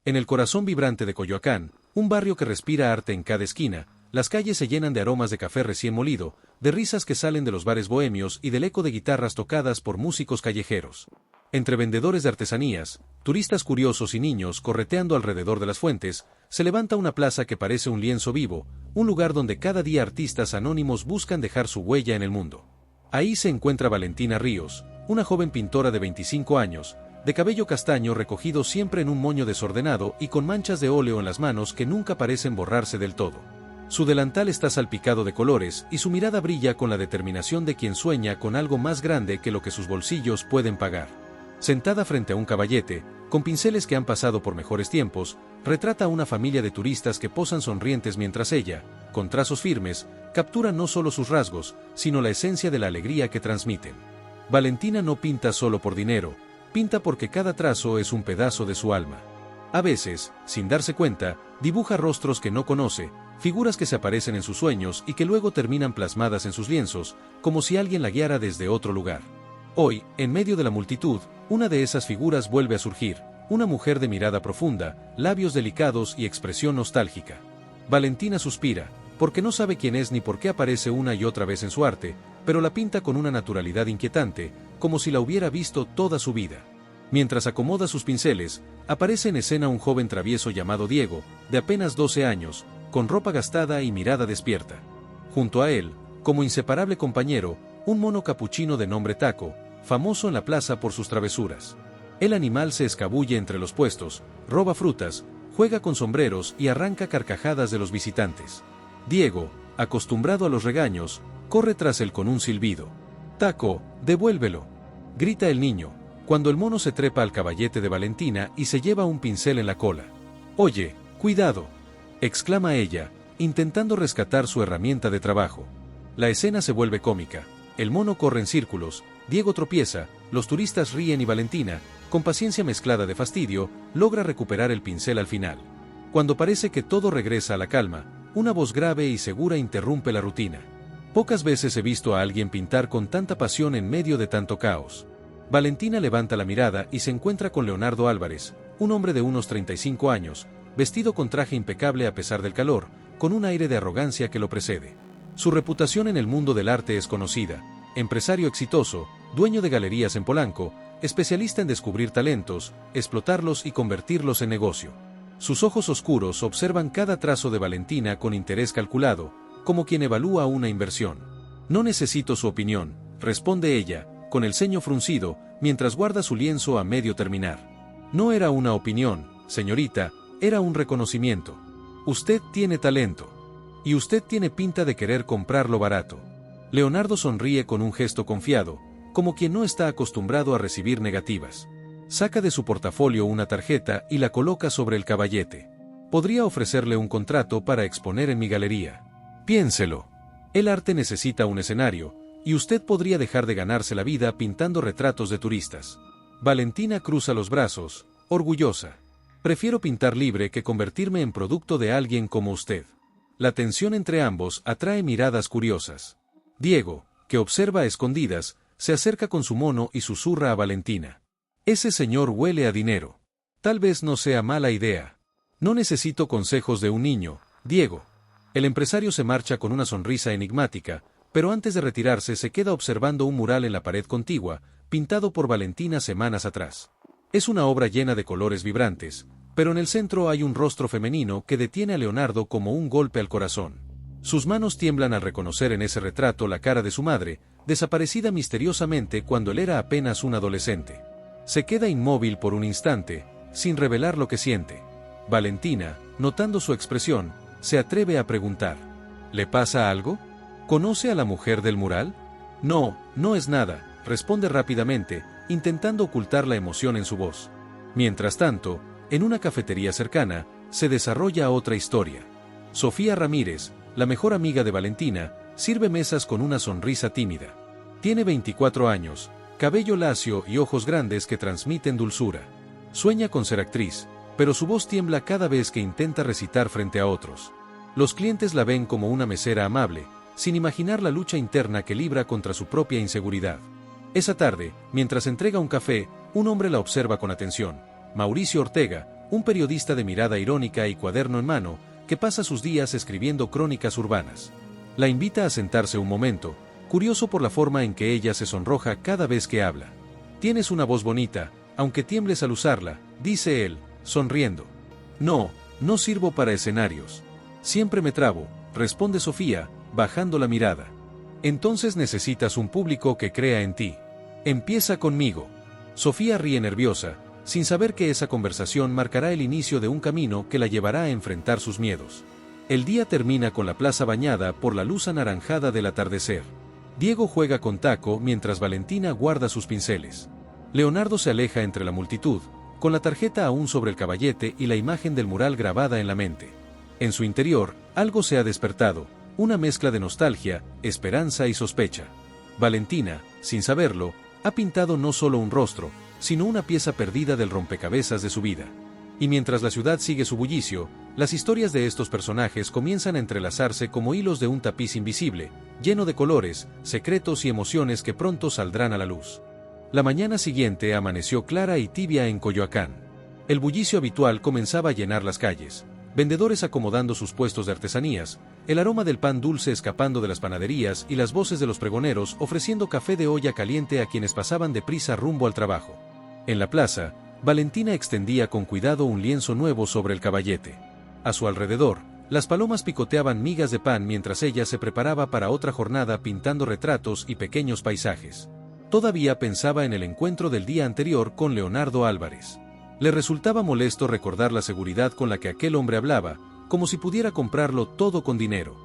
En el corazón vibrante de Coyoacán, un barrio que respira arte en cada esquina, las calles se llenan de aromas de café recién molido, de risas que salen de los bares bohemios y del eco de guitarras tocadas por músicos callejeros. Entre vendedores de artesanías, turistas curiosos y niños correteando alrededor de las fuentes, se levanta una plaza que parece un lienzo vivo, un lugar donde cada día artistas anónimos buscan dejar su huella en el mundo. Ahí se encuentra Valentina Ríos, una joven pintora de 25 años, de cabello castaño recogido siempre en un moño desordenado y con manchas de óleo en las manos que nunca parecen borrarse del todo. Su delantal está salpicado de colores y su mirada brilla con la determinación de quien sueña con algo más grande que lo que sus bolsillos pueden pagar. Sentada frente a un caballete, con pinceles que han pasado por mejores tiempos, retrata a una familia de turistas que posan sonrientes mientras ella, con trazos firmes, captura no solo sus rasgos, sino la esencia de la alegría que transmiten. Valentina no pinta solo por dinero, pinta porque cada trazo es un pedazo de su alma. A veces, sin darse cuenta, dibuja rostros que no conoce, figuras que se aparecen en sus sueños y que luego terminan plasmadas en sus lienzos, como si alguien la guiara desde otro lugar. Hoy, en medio de la multitud, una de esas figuras vuelve a surgir, una mujer de mirada profunda, labios delicados y expresión nostálgica. Valentina suspira, porque no sabe quién es ni por qué aparece una y otra vez en su arte, pero la pinta con una naturalidad inquietante, como si la hubiera visto toda su vida. Mientras acomoda sus pinceles, aparece en escena un joven travieso llamado Diego, de apenas 12 años, con ropa gastada y mirada despierta. Junto a él, como inseparable compañero, un mono capuchino de nombre Taco, famoso en la plaza por sus travesuras. El animal se escabulle entre los puestos, roba frutas, juega con sombreros y arranca carcajadas de los visitantes. Diego, acostumbrado a los regaños, corre tras él con un silbido. «Taco, devuélvelo», grita el niño, cuando el mono se trepa al caballete de Valentina y se lleva un pincel en la cola. «Oye, cuidado», exclama ella, intentando rescatar su herramienta de trabajo. La escena se vuelve cómica. El mono corre en círculos, Diego tropieza, los turistas ríen y Valentina, con paciencia mezclada de fastidio, logra recuperar el pincel al final. Cuando parece que todo regresa a la calma, una voz grave y segura interrumpe la rutina. Pocas veces he visto a alguien pintar con tanta pasión en medio de tanto caos. Valentina levanta la mirada y se encuentra con Leonardo Álvarez, un hombre de unos 35 años, vestido con traje impecable a pesar del calor, con un aire de arrogancia que lo precede. Su reputación en el mundo del arte es conocida, empresario exitoso, dueño de galerías en Polanco, especialista en descubrir talentos, explotarlos y convertirlos en negocio. Sus ojos oscuros observan cada trazo de Valentina con interés calculado, como quien evalúa una inversión. «No necesito su opinión», responde ella, con el ceño fruncido, mientras guarda su lienzo a medio terminar. «No era una opinión, señorita, era un reconocimiento. Usted tiene talento. Y usted tiene pinta de querer comprarlo barato». Leonardo sonríe con un gesto confiado, como quien no está acostumbrado a recibir negativas. Saca de su portafolio una tarjeta y la coloca sobre el caballete. «Podría ofrecerle un contrato para exponer en mi galería. Piénselo. El arte necesita un escenario, y usted podría dejar de ganarse la vida pintando retratos de turistas». Valentina cruza los brazos, orgullosa. «Prefiero pintar libre que convertirme en producto de alguien como usted». La tensión entre ambos atrae miradas curiosas. Diego, que observa a escondidas, se acerca con su mono y susurra a Valentina. «Ese señor huele a dinero. Tal vez no sea mala idea». «No necesito consejos de un niño, Diego». El empresario se marcha con una sonrisa enigmática, pero antes de retirarse se queda observando un mural en la pared contigua, pintado por Valentina semanas atrás. Es una obra llena de colores vibrantes, pero en el centro hay un rostro femenino que detiene a Leonardo como un golpe al corazón. Sus manos tiemblan al reconocer en ese retrato la cara de su madre, desaparecida misteriosamente cuando él era apenas un adolescente. Se queda inmóvil por un instante, sin revelar lo que siente. Valentina, notando su expresión, se atreve a preguntar: «¿Le pasa algo? ¿Conoce a la mujer del mural?» «No, no es nada», responde rápidamente, intentando ocultar la emoción en su voz. Mientras tanto, en una cafetería cercana, se desarrolla otra historia. Sofía Ramírez, la mejor amiga de Valentina, sirve mesas con una sonrisa tímida. Tiene 24 años, cabello lacio y ojos grandes que transmiten dulzura. Sueña con ser actriz, pero su voz tiembla cada vez que intenta recitar frente a otros. Los clientes la ven como una mesera amable, sin imaginar la lucha interna que libra contra su propia inseguridad. Esa tarde, mientras entrega un café, un hombre la observa con atención. Mauricio Ortega, un periodista de mirada irónica y cuaderno en mano, que pasa sus días escribiendo crónicas urbanas. La invita a sentarse un momento, curioso por la forma en que ella se sonroja cada vez que habla. «Tienes una voz bonita, aunque tiembles al usarla», dice él, sonriendo. «No, no sirvo para escenarios. Siempre me trabo», responde Sofía, bajando la mirada. «Entonces necesitas un público que crea en ti. Empieza conmigo». Sofía ríe nerviosa, sin saber que esa conversación marcará el inicio de un camino que la llevará a enfrentar sus miedos. El día termina con la plaza bañada por la luz anaranjada del atardecer. Diego juega con Taco mientras Valentina guarda sus pinceles. Leonardo se aleja entre la multitud, con la tarjeta aún sobre el caballete y la imagen del mural grabada en la mente. En su interior, algo se ha despertado, una mezcla de nostalgia, esperanza y sospecha. Valentina, sin saberlo, ha pintado no solo un rostro, sino una pieza perdida del rompecabezas de su vida. Y mientras la ciudad sigue su bullicio, las historias de estos personajes comienzan a entrelazarse como hilos de un tapiz invisible, lleno de colores, secretos y emociones que pronto saldrán a la luz. La mañana siguiente amaneció clara y tibia en Coyoacán. El bullicio habitual comenzaba a llenar las calles, vendedores acomodando sus puestos de artesanías, el aroma del pan dulce escapando de las panaderías y las voces de los pregoneros ofreciendo café de olla caliente a quienes pasaban deprisa rumbo al trabajo. En la plaza, Valentina extendía con cuidado un lienzo nuevo sobre el caballete. A su alrededor, las palomas picoteaban migas de pan mientras ella se preparaba para otra jornada pintando retratos y pequeños paisajes. Todavía pensaba en el encuentro del día anterior con Leonardo Álvarez. Le resultaba molesto recordar la seguridad con la que aquel hombre hablaba, como si pudiera comprarlo todo con dinero.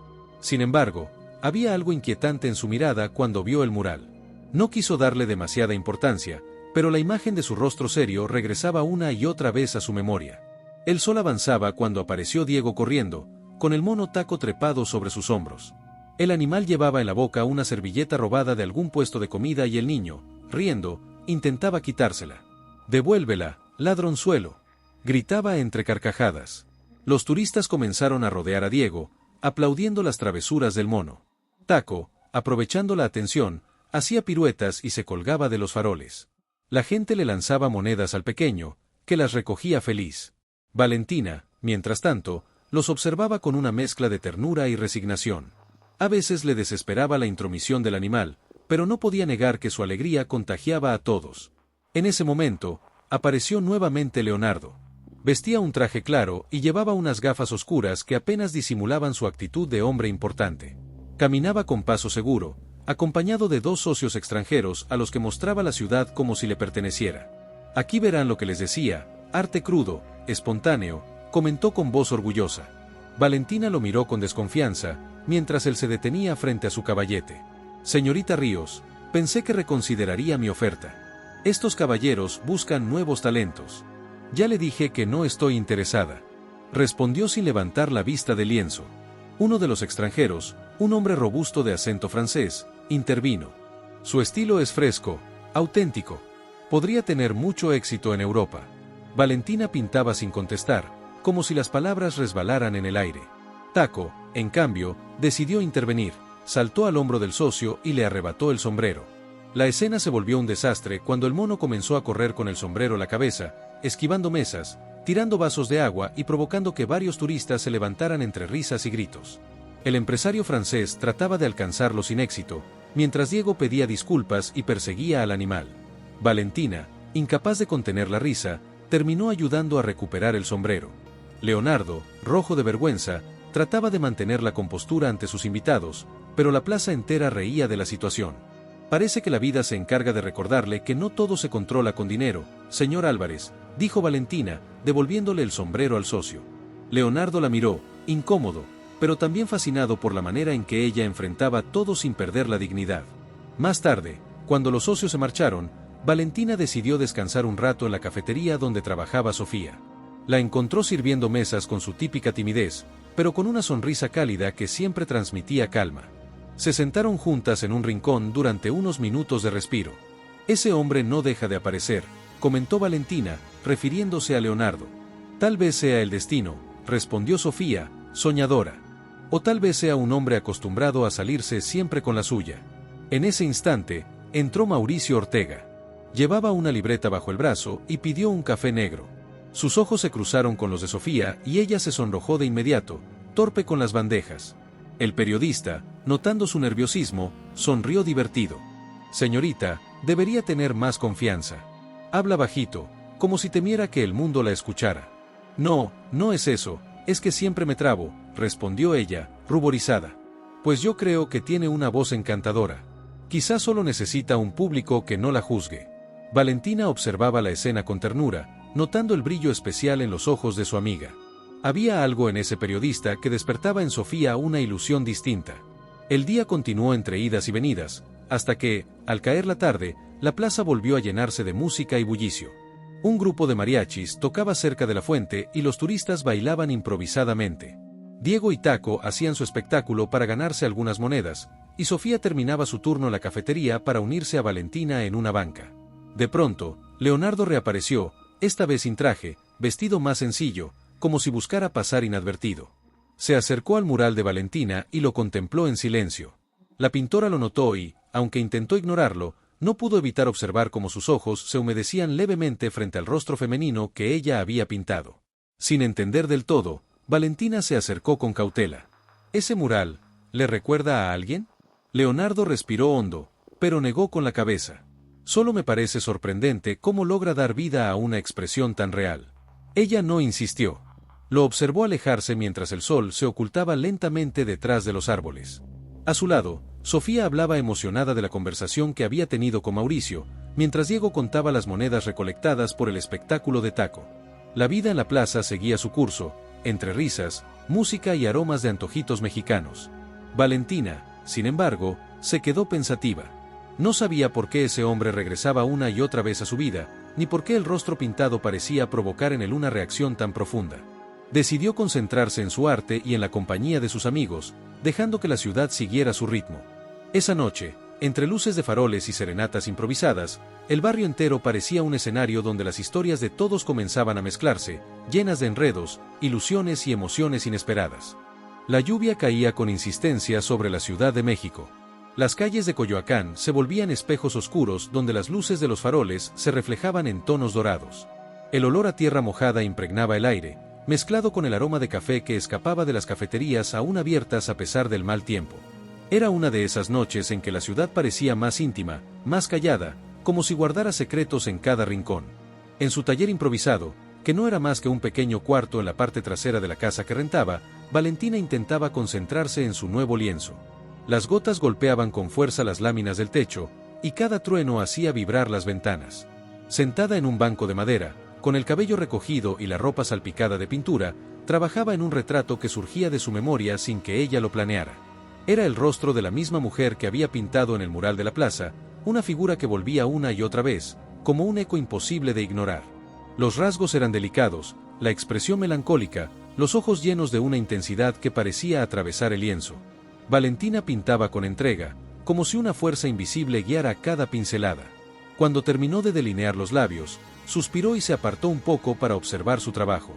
Sin embargo, había algo inquietante en su mirada cuando vio el mural. No quiso darle demasiada importancia, pero la imagen de su rostro serio regresaba una y otra vez a su memoria. El sol avanzaba cuando apareció Diego corriendo, con el mono Taco trepado sobre sus hombros. El animal llevaba en la boca una servilleta robada de algún puesto de comida y el niño, riendo, intentaba quitársela. «Devuélvela, ladronzuelo», gritaba entre carcajadas. Los turistas comenzaron a rodear a Diego, aplaudiendo las travesuras del mono. Taco, aprovechando la atención, hacía piruetas y se colgaba de los faroles. La gente le lanzaba monedas al pequeño, que las recogía feliz. Valentina, mientras tanto, los observaba con una mezcla de ternura y resignación. A veces le desesperaba la intromisión del animal, pero no podía negar que su alegría contagiaba a todos. En ese momento, apareció nuevamente Leonardo. Vestía un traje claro y llevaba unas gafas oscuras que apenas disimulaban su actitud de hombre importante. Caminaba con paso seguro, acompañado de dos socios extranjeros a los que mostraba la ciudad como si le perteneciera. «Aquí verán lo que les decía, arte crudo, espontáneo», comentó con voz orgullosa. Valentina lo miró con desconfianza, mientras él se detenía frente a su caballete. «Señorita Ríos, pensé que reconsideraría mi oferta. Estos caballeros buscan nuevos talentos». «Ya le dije que no estoy interesada», respondió sin levantar la vista del lienzo. Uno de los extranjeros, un hombre robusto de acento francés, intervino. «Su estilo es fresco, auténtico. Podría tener mucho éxito en Europa». Valentina pintaba sin contestar, como si las palabras resbalaran en el aire. Taco, en cambio, decidió intervenir, saltó al hombro del socio y le arrebató el sombrero. La escena se volvió un desastre cuando el mono comenzó a correr con el sombrero a la cabeza, esquivando mesas, tirando vasos de agua y provocando que varios turistas se levantaran entre risas y gritos. El empresario francés trataba de alcanzarlo sin éxito, mientras Diego pedía disculpas y perseguía al animal. Valentina, incapaz de contener la risa, terminó ayudando a recuperar el sombrero. Leonardo, rojo de vergüenza, trataba de mantener la compostura ante sus invitados, pero la plaza entera reía de la situación. «Parece que la vida se encarga de recordarle que no todo se controla con dinero, señor Álvarez», dijo Valentina, devolviéndole el sombrero al socio. Leonardo la miró, incómodo, pero también fascinado por la manera en que ella enfrentaba todo sin perder la dignidad. Más tarde, cuando los socios se marcharon, Valentina decidió descansar un rato en la cafetería donde trabajaba Sofía. La encontró sirviendo mesas con su típica timidez, pero con una sonrisa cálida que siempre transmitía calma. Se sentaron juntas en un rincón durante unos minutos de respiro. «Ese hombre no deja de aparecer», comentó Valentina, refiriéndose a Leonardo. «Tal vez sea el destino», respondió Sofía, soñadora. «O tal vez sea un hombre acostumbrado a salirse siempre con la suya». En ese instante, entró Mauricio Ortega. Llevaba una libreta bajo el brazo y pidió un café negro. Sus ojos se cruzaron con los de Sofía y ella se sonrojó de inmediato, torpe con las bandejas. El periodista, notando su nerviosismo, sonrió divertido. Señorita, debería tener más confianza. Habla bajito, como si temiera que el mundo la escuchara. No, no es eso, es que siempre me trabo, respondió ella, ruborizada. Pues yo creo que tiene una voz encantadora. Quizás solo necesita un público que no la juzgue. Valentina observaba la escena con ternura, notando el brillo especial en los ojos de su amiga. Había algo en ese periodista que despertaba en Sofía una ilusión distinta. El día continuó entre idas y venidas, hasta que, al caer la tarde, la plaza volvió a llenarse de música y bullicio. Un grupo de mariachis tocaba cerca de la fuente y los turistas bailaban improvisadamente. Diego y Taco hacían su espectáculo para ganarse algunas monedas, y Sofía terminaba su turno en la cafetería para unirse a Valentina en una banca. De pronto, Leonardo reapareció, esta vez sin traje, vestido más sencillo, como si buscara pasar inadvertido. Se acercó al mural de Valentina y lo contempló en silencio. La pintora lo notó y, aunque intentó ignorarlo, no pudo evitar observar cómo sus ojos se humedecían levemente frente al rostro femenino que ella había pintado. Sin entender del todo, Valentina se acercó con cautela. ¿Ese mural le recuerda a alguien? Leonardo respiró hondo, pero negó con la cabeza. Solo me parece sorprendente cómo logra dar vida a una expresión tan real. Ella no insistió. Lo observó alejarse mientras el sol se ocultaba lentamente detrás de los árboles. A su lado, Sofía hablaba emocionada de la conversación que había tenido con Mauricio, mientras Diego contaba las monedas recolectadas por el espectáculo de Taco. La vida en la plaza seguía su curso, entre risas, música y aromas de antojitos mexicanos. Valentina, sin embargo, se quedó pensativa. No sabía por qué ese hombre regresaba una y otra vez a su vida, ni por qué el rostro pintado parecía provocar en él una reacción tan profunda. Decidió concentrarse en su arte y en la compañía de sus amigos, dejando que la ciudad siguiera su ritmo. Esa noche, entre luces de faroles y serenatas improvisadas, el barrio entero parecía un escenario donde las historias de todos comenzaban a mezclarse, llenas de enredos, ilusiones y emociones inesperadas. La lluvia caía con insistencia sobre la Ciudad de México. Las calles de Coyoacán se volvían espejos oscuros donde las luces de los faroles se reflejaban en tonos dorados. El olor a tierra mojada impregnaba el aire, mezclado con el aroma de café que escapaba de las cafeterías aún abiertas a pesar del mal tiempo. Era una de esas noches en que la ciudad parecía más íntima, más callada, como si guardara secretos en cada rincón. En su taller improvisado, que no era más que un pequeño cuarto en la parte trasera de la casa que rentaba, Valentina intentaba concentrarse en su nuevo lienzo. Las gotas golpeaban con fuerza las láminas del techo, y cada trueno hacía vibrar las ventanas. Sentada en un banco de madera, con el cabello recogido y la ropa salpicada de pintura, trabajaba en un retrato que surgía de su memoria sin que ella lo planeara. Era el rostro de la misma mujer que había pintado en el mural de la plaza, una figura que volvía una y otra vez, como un eco imposible de ignorar. Los rasgos eran delicados, la expresión melancólica, los ojos llenos de una intensidad que parecía atravesar el lienzo. Valentina pintaba con entrega, como si una fuerza invisible guiara cada pincelada. Cuando terminó de delinear los labios, suspiró y se apartó un poco para observar su trabajo.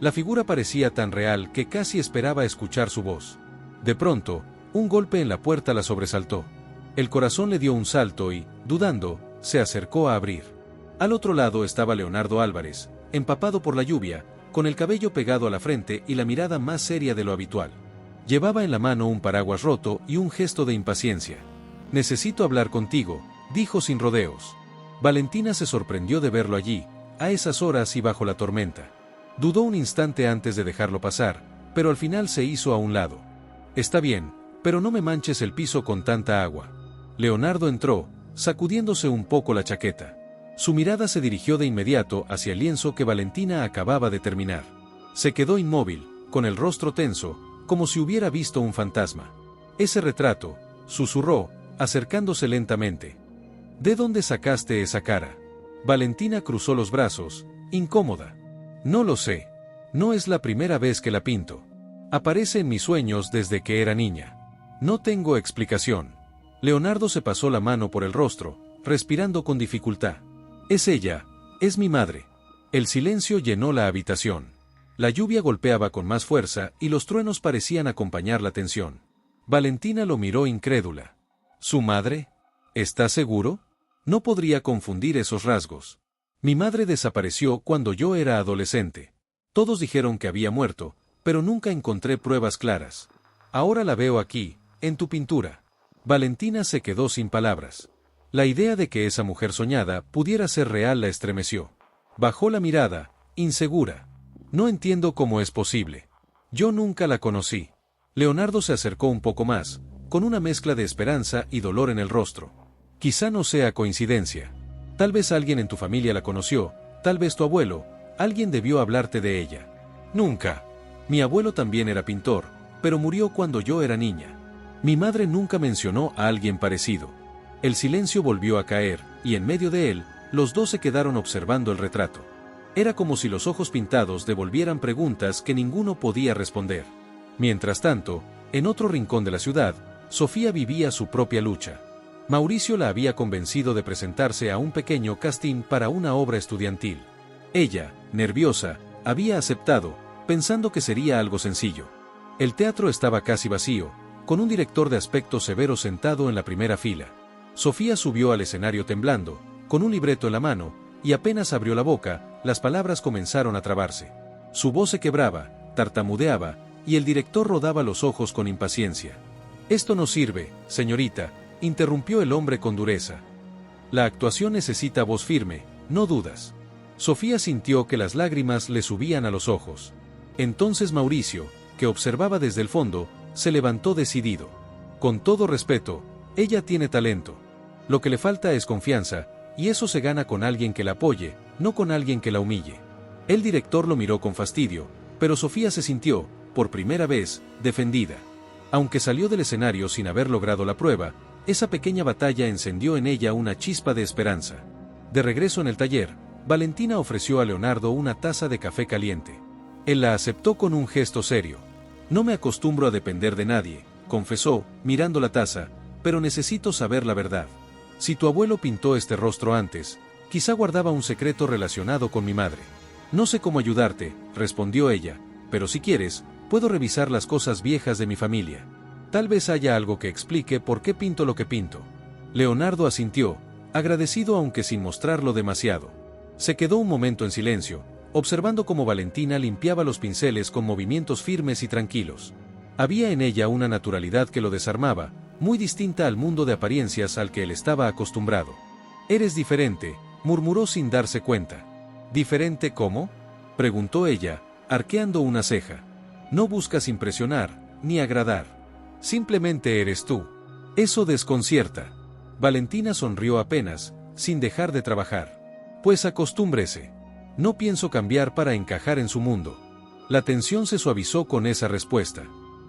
La figura parecía tan real que casi esperaba escuchar su voz. De pronto, un golpe en la puerta la sobresaltó. El corazón le dio un salto y, dudando, se acercó a abrir. Al otro lado estaba Leonardo Álvarez, empapado por la lluvia, con el cabello pegado a la frente y la mirada más seria de lo habitual. Llevaba en la mano un paraguas roto y un gesto de impaciencia. «Necesito hablar contigo», dijo sin rodeos. Valentina se sorprendió de verlo allí, a esas horas y bajo la tormenta. Dudó un instante antes de dejarlo pasar, pero al final se hizo a un lado. «Está bien, pero no me manches el piso con tanta agua». Leonardo entró, sacudiéndose un poco la chaqueta. Su mirada se dirigió de inmediato hacia el lienzo que Valentina acababa de terminar. Se quedó inmóvil, con el rostro tenso, como si hubiera visto un fantasma. «Ese retrato», susurró, acercándose lentamente. «¿De dónde sacaste esa cara?» Valentina cruzó los brazos, incómoda. «No lo sé. No es la primera vez que la pinto. Aparece en mis sueños desde que era niña. No tengo explicación». Leonardo se pasó la mano por el rostro, respirando con dificultad. «Es ella, es mi madre». El silencio llenó la habitación. La lluvia golpeaba con más fuerza y los truenos parecían acompañar la tensión. Valentina lo miró incrédula. «¿Su madre? ¿Está seguro? No podría confundir esos rasgos». Mi madre desapareció cuando yo era adolescente. Todos dijeron que había muerto, pero nunca encontré pruebas claras. Ahora la veo aquí, en tu pintura. Valentina se quedó sin palabras. La idea de que esa mujer soñada pudiera ser real la estremeció. Bajó la mirada, insegura. No entiendo cómo es posible. Yo nunca la conocí. Leonardo se acercó un poco más, con una mezcla de esperanza y dolor en el rostro. Quizá no sea coincidencia. Tal vez alguien en tu familia la conoció, tal vez tu abuelo, alguien debió hablarte de ella. Nunca. Mi abuelo también era pintor, pero murió cuando yo era niña. Mi madre nunca mencionó a alguien parecido. El silencio volvió a caer, y en medio de él, los dos se quedaron observando el retrato. Era como si los ojos pintados devolvieran preguntas que ninguno podía responder. Mientras tanto, en otro rincón de la ciudad, Sofía vivía su propia lucha. Mauricio la había convencido de presentarse a un pequeño casting para una obra estudiantil. Ella, nerviosa, había aceptado, pensando que sería algo sencillo. El teatro estaba casi vacío, con un director de aspecto severo sentado en la primera fila. Sofía subió al escenario temblando, con un libreto en la mano, y apenas abrió la boca, las palabras comenzaron a trabarse. Su voz se quebraba, tartamudeaba, y el director rodaba los ojos con impaciencia. «Esto no sirve, señorita», interrumpió el hombre con dureza. «La actuación necesita voz firme, no dudas». Sofía sintió que las lágrimas le subían a los ojos. Entonces Mauricio, que observaba desde el fondo, se levantó decidido. «Con todo respeto, ella tiene talento. Lo que le falta es confianza, y eso se gana con alguien que la apoye, no con alguien que la humille». El director lo miró con fastidio, pero Sofía se sintió, por primera vez, defendida. Aunque salió del escenario sin haber logrado la prueba, esa pequeña batalla encendió en ella una chispa de esperanza. De regreso en el taller, Valentina ofreció a Leonardo una taza de café caliente. Él la aceptó con un gesto serio. «No me acostumbro a depender de nadie», confesó, mirando la taza, «pero necesito saber la verdad. Si tu abuelo pintó este rostro antes, quizá guardaba un secreto relacionado con mi madre». «No sé cómo ayudarte», respondió ella, «pero si quieres, puedo revisar las cosas viejas de mi familia. Tal vez haya algo que explique por qué pinto lo que pinto». Leonardo asintió, agradecido aunque sin mostrarlo demasiado. Se quedó un momento en silencio, observando cómo Valentina limpiaba los pinceles con movimientos firmes y tranquilos. Había en ella una naturalidad que lo desarmaba, muy distinta al mundo de apariencias al que él estaba acostumbrado. «Eres diferente», murmuró sin darse cuenta. «¿Diferente cómo?», preguntó ella, arqueando una ceja. «No buscas impresionar, ni agradar. Simplemente eres tú. Eso desconcierta». Valentina sonrió apenas, sin dejar de trabajar. «Pues acostúmbrese. No pienso cambiar para encajar en su mundo». La tensión se suavizó con esa respuesta.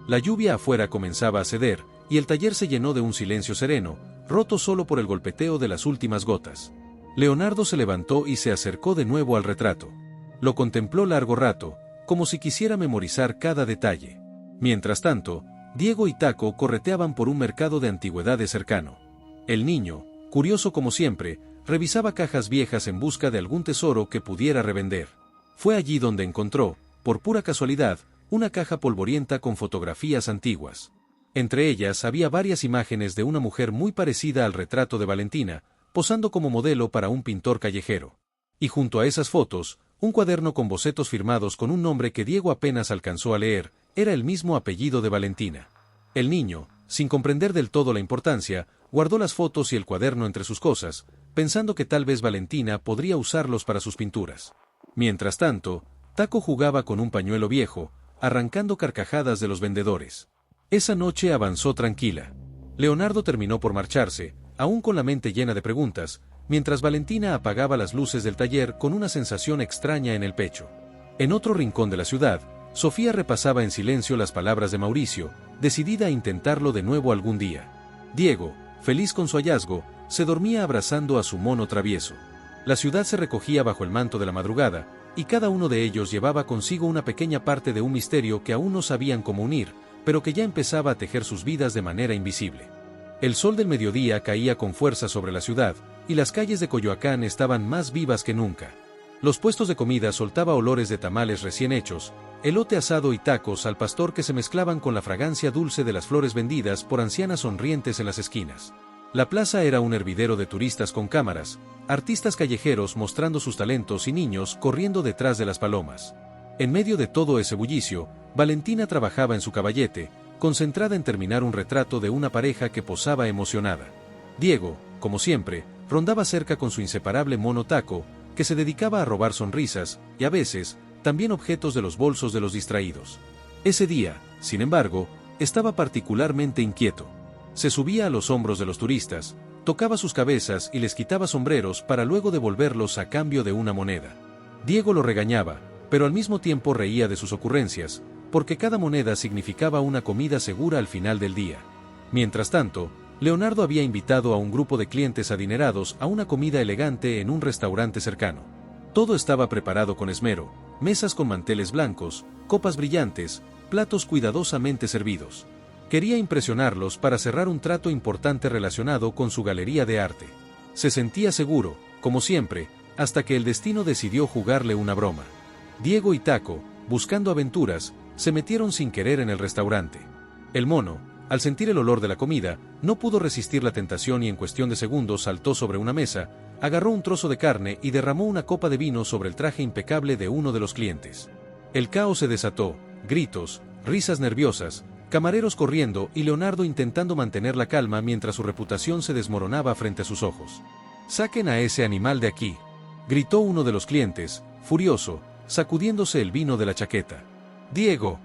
La lluvia afuera comenzaba a ceder, y el taller se llenó de un silencio sereno, roto solo por el golpeteo de las últimas gotas. Leonardo se levantó y se acercó de nuevo al retrato. Lo contempló largo rato, como si quisiera memorizar cada detalle. Mientras tanto, Diego y Taco correteaban por un mercado de antigüedades cercano. El niño, curioso como siempre, revisaba cajas viejas en busca de algún tesoro que pudiera revender. Fue allí donde encontró, por pura casualidad, una caja polvorienta con fotografías antiguas. Entre ellas había varias imágenes de una mujer muy parecida al retrato de Valentina, posando como modelo para un pintor callejero. Y junto a esas fotos, un cuaderno con bocetos firmados con un nombre que Diego apenas alcanzó a leer, era el mismo apellido de Valentina. El niño, sin comprender del todo la importancia, guardó las fotos y el cuaderno entre sus cosas, pensando que tal vez Valentina podría usarlos para sus pinturas. Mientras tanto, Taco jugaba con un pañuelo viejo, arrancando carcajadas de los vendedores. Esa noche avanzó tranquila. Leonardo terminó por marcharse, aún con la mente llena de preguntas, mientras Valentina apagaba las luces del taller con una sensación extraña en el pecho. En otro rincón de la ciudad, Sofía repasaba en silencio las palabras de Mauricio, decidida a intentarlo de nuevo algún día. Diego, feliz con su hallazgo, se dormía abrazando a su mono travieso. La ciudad se recogía bajo el manto de la madrugada, y cada uno de ellos llevaba consigo una pequeña parte de un misterio que aún no sabían cómo unir, pero que ya empezaba a tejer sus vidas de manera invisible. El sol del mediodía caía con fuerza sobre la ciudad, y las calles de Coyoacán estaban más vivas que nunca. Los puestos de comida soltaban olores de tamales recién hechos, elote asado y tacos al pastor que se mezclaban con la fragancia dulce de las flores vendidas por ancianas sonrientes en las esquinas. La plaza era un hervidero de turistas con cámaras, artistas callejeros mostrando sus talentos y niños corriendo detrás de las palomas. En medio de todo ese bullicio, Valentina trabajaba en su caballete, concentrada en terminar un retrato de una pareja que posaba emocionada. Diego, como siempre, rondaba cerca con su inseparable mono Taco, que se dedicaba a robar sonrisas, y a veces, también objetos de los bolsos de los distraídos. Ese día, sin embargo, estaba particularmente inquieto. Se subía a los hombros de los turistas, tocaba sus cabezas y les quitaba sombreros para luego devolverlos a cambio de una moneda. Diego lo regañaba, pero al mismo tiempo reía de sus ocurrencias, porque cada moneda significaba una comida segura al final del día. Mientras tanto, Leonardo había invitado a un grupo de clientes adinerados a una comida elegante en un restaurante cercano. Todo estaba preparado con esmero, mesas con manteles blancos, copas brillantes, platos cuidadosamente servidos. Quería impresionarlos para cerrar un trato importante relacionado con su galería de arte. Se sentía seguro, como siempre, hasta que el destino decidió jugarle una broma. Diego y Taco, buscando aventuras, se metieron sin querer en el restaurante. El mono, al sentir el olor de la comida, no pudo resistir la tentación y en cuestión de segundos saltó sobre una mesa, agarró un trozo de carne y derramó una copa de vino sobre el traje impecable de uno de los clientes. El caos se desató, gritos, risas nerviosas, camareros corriendo y Leonardo intentando mantener la calma mientras su reputación se desmoronaba frente a sus ojos. «¡Saquen a ese animal de aquí!», gritó uno de los clientes, furioso, sacudiéndose el vino de la chaqueta. «¡Diego!»,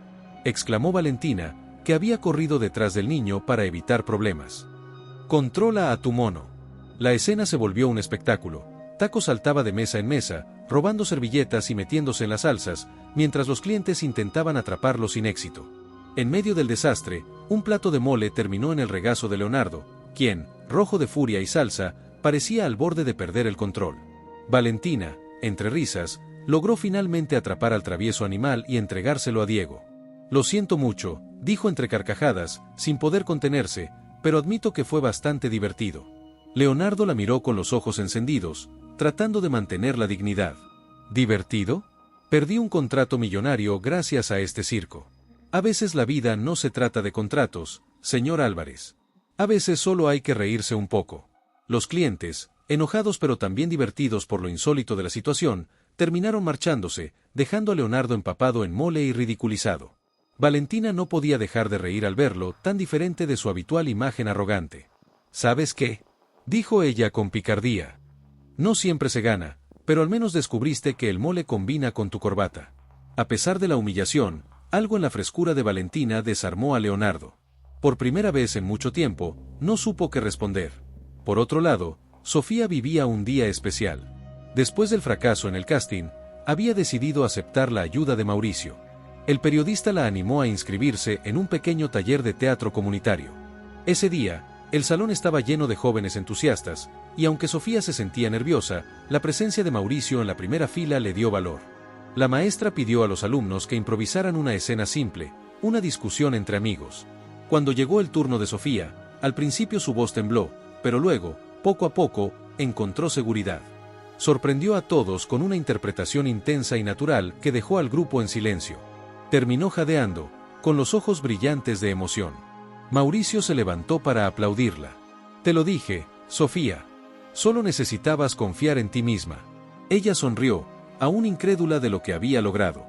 exclamó Valentina, que había corrido detrás del niño para evitar problemas. «Controla a tu mono». La escena se volvió un espectáculo. Taco saltaba de mesa en mesa, robando servilletas y metiéndose en las salsas, mientras los clientes intentaban atraparlo sin éxito. En medio del desastre, un plato de mole terminó en el regazo de Leonardo, quien, rojo de furia y salsa, parecía al borde de perder el control. Valentina, entre risas, logró finalmente atrapar al travieso animal y entregárselo a Diego. «Lo siento mucho», dijo entre carcajadas, sin poder contenerse, «pero admito que fue bastante divertido». Leonardo la miró con los ojos encendidos, tratando de mantener la dignidad. «¿Divertido? Perdí un contrato millonario gracias a este circo». A veces la vida no se trata de contratos, señor Álvarez. A veces solo hay que reírse un poco. Los clientes, enojados pero también divertidos por lo insólito de la situación, terminaron marchándose, dejando a Leonardo empapado en mole y ridiculizado. Valentina no podía dejar de reír al verlo, tan diferente de su habitual imagen arrogante. «¿Sabes qué?», dijo ella con picardía. «No siempre se gana, pero al menos descubriste que el mole combina con tu corbata». A pesar de la humillación, algo en la frescura de Valentina desarmó a Leonardo. Por primera vez en mucho tiempo, no supo qué responder. Por otro lado, Sofía vivía un día especial. Después del fracaso en el casting, había decidido aceptar la ayuda de Mauricio. El periodista la animó a inscribirse en un pequeño taller de teatro comunitario. Ese día, el salón estaba lleno de jóvenes entusiastas, y aunque Sofía se sentía nerviosa, la presencia de Mauricio en la primera fila le dio valor. La maestra pidió a los alumnos que improvisaran una escena simple, una discusión entre amigos. Cuando llegó el turno de Sofía, al principio su voz tembló, pero luego, poco a poco, encontró seguridad. Sorprendió a todos con una interpretación intensa y natural que dejó al grupo en silencio. Terminó jadeando, con los ojos brillantes de emoción. Mauricio se levantó para aplaudirla. «Te lo dije, Sofía. Solo necesitabas confiar en ti misma». Ella sonrió, aún incrédula de lo que había logrado.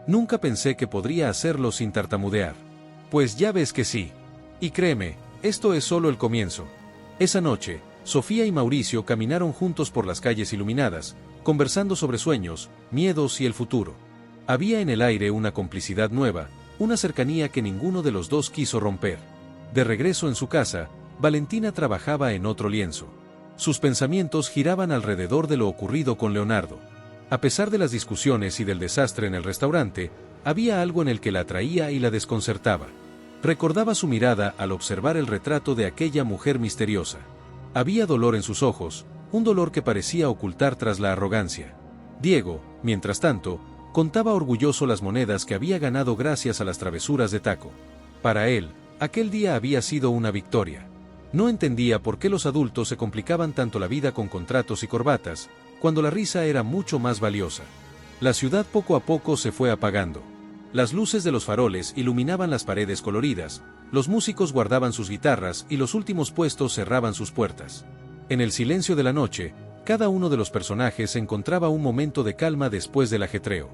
«Nunca pensé que podría hacerlo sin tartamudear». «Pues ya ves que sí. Y créeme, esto es solo el comienzo». Esa noche, Sofía y Mauricio caminaron juntos por las calles iluminadas, conversando sobre sueños, miedos y el futuro. Había en el aire una complicidad nueva, una cercanía que ninguno de los dos quiso romper. De regreso en su casa, Valentina trabajaba en otro lienzo. Sus pensamientos giraban alrededor de lo ocurrido con Leonardo. A pesar de las discusiones y del desastre en el restaurante, había algo en el que la atraía y la desconcertaba. Recordaba su mirada al observar el retrato de aquella mujer misteriosa. Había dolor en sus ojos, un dolor que parecía ocultar tras la arrogancia. Diego, mientras tanto, contaba orgulloso las monedas que había ganado gracias a las travesuras de Taco. Para él, aquel día había sido una victoria. No entendía por qué los adultos se complicaban tanto la vida con contratos y corbatas, cuando la risa era mucho más valiosa. La ciudad poco a poco se fue apagando. Las luces de los faroles iluminaban las paredes coloridas, los músicos guardaban sus guitarras y los últimos puestos cerraban sus puertas. En el silencio de la noche, cada uno de los personajes encontraba un momento de calma después del ajetreo.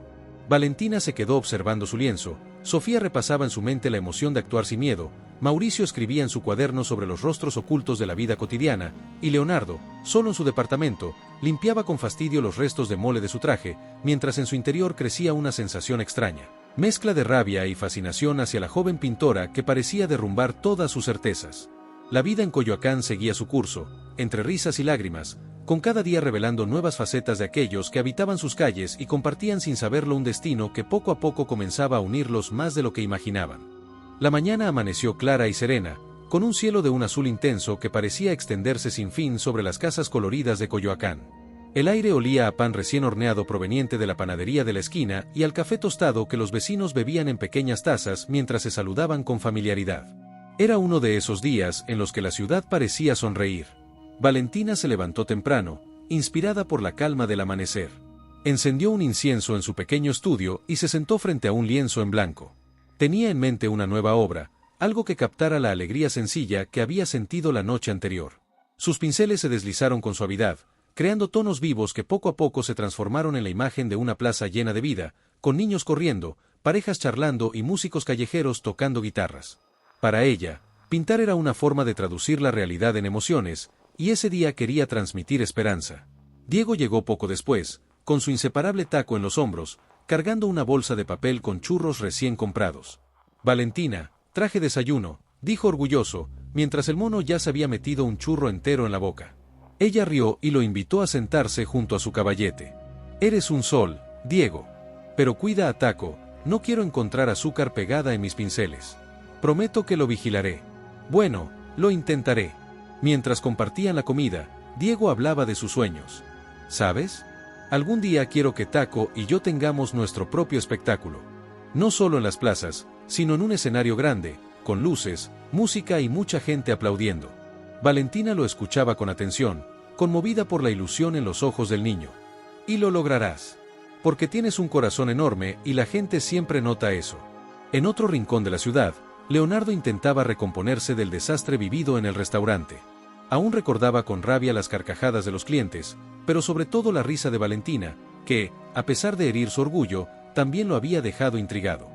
Valentina se quedó observando su lienzo, Sofía repasaba en su mente la emoción de actuar sin miedo, Mauricio escribía en su cuaderno sobre los rostros ocultos de la vida cotidiana, y Leonardo, solo en su departamento, limpiaba con fastidio los restos de mole de su traje, mientras en su interior crecía una sensación extraña, mezcla de rabia y fascinación hacia la joven pintora que parecía derrumbar todas sus certezas. La vida en Coyoacán seguía su curso, entre risas y lágrimas, con cada día revelando nuevas facetas de aquellos que habitaban sus calles y compartían sin saberlo un destino que poco a poco comenzaba a unirlos más de lo que imaginaban. La mañana amaneció clara y serena, con un cielo de un azul intenso que parecía extenderse sin fin sobre las casas coloridas de Coyoacán. El aire olía a pan recién horneado proveniente de la panadería de la esquina y al café tostado que los vecinos bebían en pequeñas tazas mientras se saludaban con familiaridad. Era uno de esos días en los que la ciudad parecía sonreír. Valentina se levantó temprano, inspirada por la calma del amanecer. Encendió un incienso en su pequeño estudio y se sentó frente a un lienzo en blanco. Tenía en mente una nueva obra, algo que captara la alegría sencilla que había sentido la noche anterior. Sus pinceles se deslizaron con suavidad, creando tonos vivos que poco a poco se transformaron en la imagen de una plaza llena de vida, con niños corriendo, parejas charlando y músicos callejeros tocando guitarras. Para ella, pintar era una forma de traducir la realidad en emociones, y ese día quería transmitir esperanza. Diego llegó poco después, con su inseparable taco en los hombros, cargando una bolsa de papel con churros recién comprados. «Valentina, traje desayuno», dijo orgulloso, mientras el mono ya se había metido un churro entero en la boca. Ella rió y lo invitó a sentarse junto a su caballete. «Eres un sol, Diego. Pero cuida a Taco, no quiero encontrar azúcar pegada en mis pinceles. Prometo que lo vigilaré». «Bueno, lo intentaré». Mientras compartían la comida, Diego hablaba de sus sueños. «¿Sabes? Algún día quiero que Taco y yo tengamos nuestro propio espectáculo. No solo en las plazas, sino en un escenario grande, con luces, música y mucha gente aplaudiendo». Valentina lo escuchaba con atención, conmovida por la ilusión en los ojos del niño. «Y lo lograrás. Porque tienes un corazón enorme y la gente siempre nota eso». En otro rincón de la ciudad, Leonardo intentaba recomponerse del desastre vivido en el restaurante. Aún recordaba con rabia las carcajadas de los clientes, pero sobre todo la risa de Valentina, que, a pesar de herir su orgullo, también lo había dejado intrigado.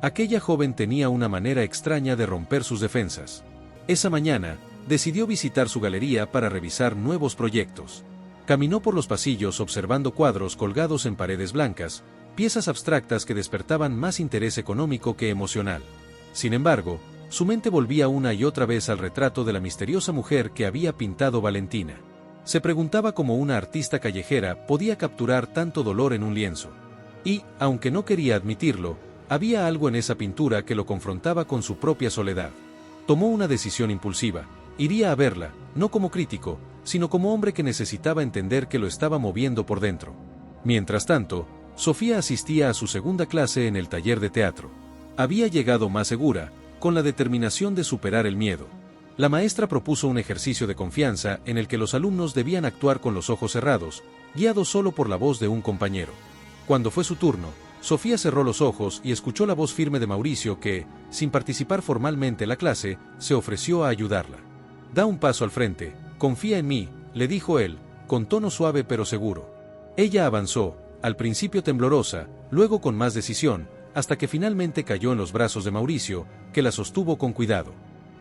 Aquella joven tenía una manera extraña de romper sus defensas. Esa mañana, decidió visitar su galería para revisar nuevos proyectos. Caminó por los pasillos observando cuadros colgados en paredes blancas, piezas abstractas que despertaban más interés económico que emocional. Sin embargo, su mente volvía una y otra vez al retrato de la misteriosa mujer que había pintado Valentina. Se preguntaba cómo una artista callejera podía capturar tanto dolor en un lienzo. Y, aunque no quería admitirlo, había algo en esa pintura que lo confrontaba con su propia soledad. Tomó una decisión impulsiva. Iría a verla, no como crítico, sino como hombre que necesitaba entender que lo estaba moviendo por dentro. Mientras tanto, Sofía asistía a su segunda clase en el taller de teatro. Había llegado más segura, con la determinación de superar el miedo. La maestra propuso un ejercicio de confianza en el que los alumnos debían actuar con los ojos cerrados, guiados solo por la voz de un compañero. Cuando fue su turno, Sofía cerró los ojos y escuchó la voz firme de Mauricio que, sin participar formalmente en la clase, se ofreció a ayudarla. «Da un paso al frente, confía en mí», le dijo él, con tono suave pero seguro. Ella avanzó, al principio temblorosa, luego con más decisión, hasta que finalmente cayó en los brazos de Mauricio, que la sostuvo con cuidado.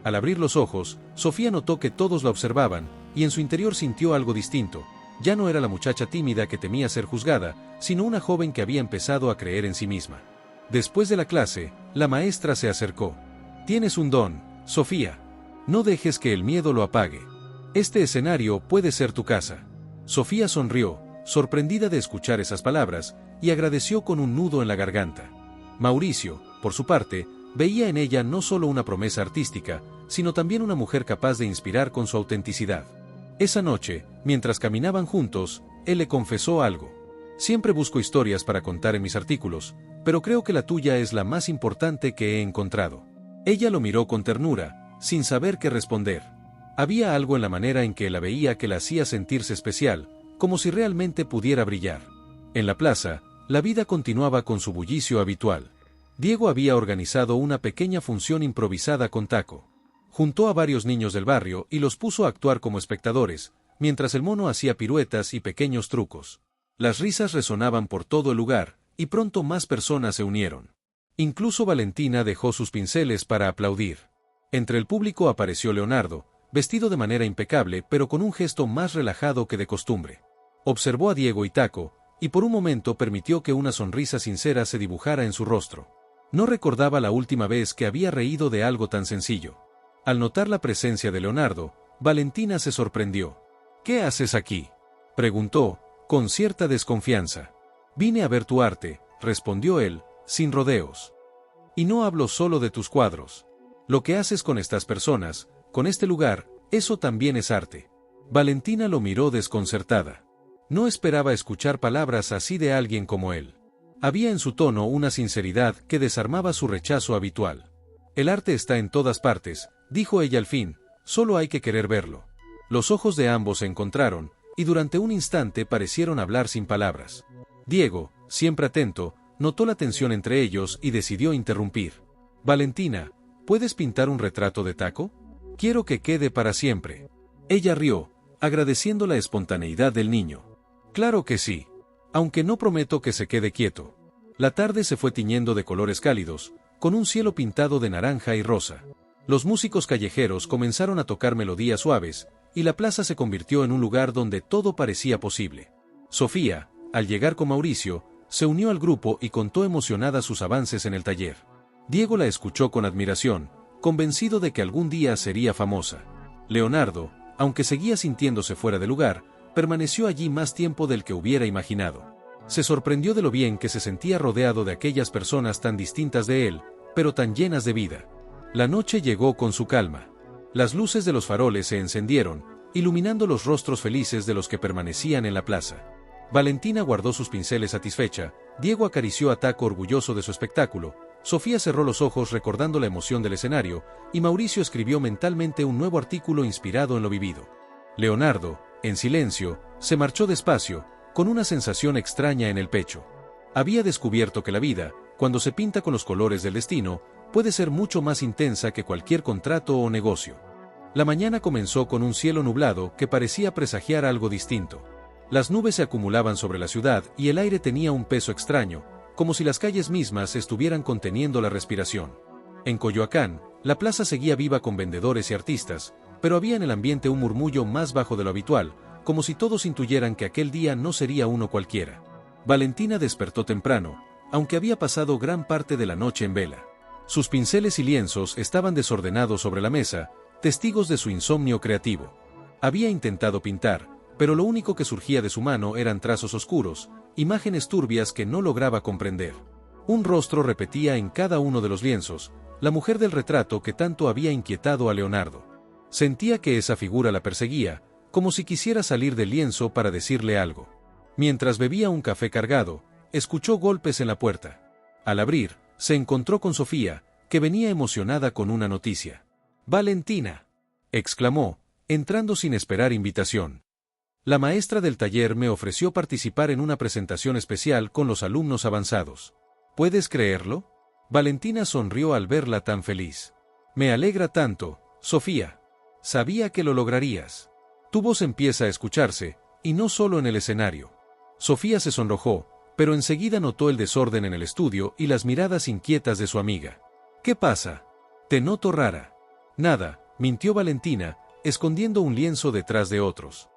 Al abrir los ojos, Sofía notó que todos la observaban, y en su interior sintió algo distinto. Ya no era la muchacha tímida que temía ser juzgada, sino una joven que había empezado a creer en sí misma. Después de la clase, la maestra se acercó. «Tienes un don, Sofía. No dejes que el miedo lo apague. Este escenario puede ser tu casa». Sofía sonrió, sorprendida de escuchar esas palabras, y agradeció con un nudo en la garganta. Mauricio, por su parte, veía en ella no solo una promesa artística, sino también una mujer capaz de inspirar con su autenticidad. Esa noche, mientras caminaban juntos, él le confesó algo. «Siempre busco historias para contar en mis artículos, pero creo que la tuya es la más importante que he encontrado». Ella lo miró con ternura, sin saber qué responder. Había algo en la manera en que la veía que la hacía sentirse especial, como si realmente pudiera brillar. En la plaza, la vida continuaba con su bullicio habitual. Diego había organizado una pequeña función improvisada con Taco. Juntó a varios niños del barrio y los puso a actuar como espectadores, mientras el mono hacía piruetas y pequeños trucos. Las risas resonaban por todo el lugar, y pronto más personas se unieron. Incluso Valentina dejó sus pinceles para aplaudir. Entre el público apareció Leonardo, vestido de manera impecable pero con un gesto más relajado que de costumbre. Observó a Diego y Taco, y por un momento permitió que una sonrisa sincera se dibujara en su rostro. No recordaba la última vez que había reído de algo tan sencillo. Al notar la presencia de Leonardo, Valentina se sorprendió. «¿Qué haces aquí?», preguntó, con cierta desconfianza. «Vine a ver tu arte», respondió él, sin rodeos. «Y no hablo solo de tus cuadros. Lo que haces con estas personas, con este lugar, eso también es arte». Valentina lo miró desconcertada. No esperaba escuchar palabras así de alguien como él. Había en su tono una sinceridad que desarmaba su rechazo habitual. «El arte está en todas partes», dijo ella al fin, «solo hay que querer verlo». Los ojos de ambos se encontraron, y durante un instante parecieron hablar sin palabras. Diego, siempre atento, notó la tensión entre ellos y decidió interrumpir. «Valentina, ¿puedes pintar un retrato de Taco? Quiero que quede para siempre». Ella rió, agradeciendo la espontaneidad del niño. «Claro que sí. Aunque no prometo que se quede quieto». La tarde se fue tiñendo de colores cálidos, con un cielo pintado de naranja y rosa. Los músicos callejeros comenzaron a tocar melodías suaves, y la plaza se convirtió en un lugar donde todo parecía posible. Sofía, al llegar con Mauricio, se unió al grupo y contó emocionada sus avances en el taller. Diego la escuchó con admiración, convencido de que algún día sería famosa. Leonardo, aunque seguía sintiéndose fuera de lugar, permaneció allí más tiempo del que hubiera imaginado. Se sorprendió de lo bien que se sentía rodeado de aquellas personas tan distintas de él, pero tan llenas de vida. La noche llegó con su calma. Las luces de los faroles se encendieron, iluminando los rostros felices de los que permanecían en la plaza. Valentina guardó sus pinceles satisfecha, Diego acarició a Taco orgulloso de su espectáculo, Sofía cerró los ojos recordando la emoción del escenario, y Mauricio escribió mentalmente un nuevo artículo inspirado en lo vivido. Leonardo, en silencio, se marchó despacio, con una sensación extraña en el pecho. Había descubierto que la vida, cuando se pinta con los colores del destino, puede ser mucho más intensa que cualquier contrato o negocio. La mañana comenzó con un cielo nublado que parecía presagiar algo distinto. Las nubes se acumulaban sobre la ciudad y el aire tenía un peso extraño, como si las calles mismas estuvieran conteniendo la respiración. En Coyoacán, la plaza seguía viva con vendedores y artistas, pero había en el ambiente un murmullo más bajo de lo habitual, como si todos intuyeran que aquel día no sería uno cualquiera. Valentina despertó temprano, aunque había pasado gran parte de la noche en vela. Sus pinceles y lienzos estaban desordenados sobre la mesa, testigos de su insomnio creativo. Había intentado pintar, pero lo único que surgía de su mano eran trazos oscuros, imágenes turbias que no lograba comprender. Un rostro repetía en cada uno de los lienzos, la mujer del retrato que tanto había inquietado a Leonardo. Sentía que esa figura la perseguía, como si quisiera salir del lienzo para decirle algo. Mientras bebía un café cargado, escuchó golpes en la puerta. Al abrir, se encontró con Sofía, que venía emocionada con una noticia. «¡Valentina!», exclamó, entrando sin esperar invitación. «La maestra del taller me ofreció participar en una presentación especial con los alumnos avanzados. ¿Puedes creerlo?». Valentina sonrió al verla tan feliz. «Me alegra tanto, Sofía. Sabía que lo lograrías». Tu voz empieza a escucharse, y no solo en el escenario. Sofía se sonrojó, pero enseguida notó el desorden en el estudio y las miradas inquietas de su amiga. «¿Qué pasa? Te noto rara». «Nada», mintió Valentina, escondiendo un lienzo detrás de otros.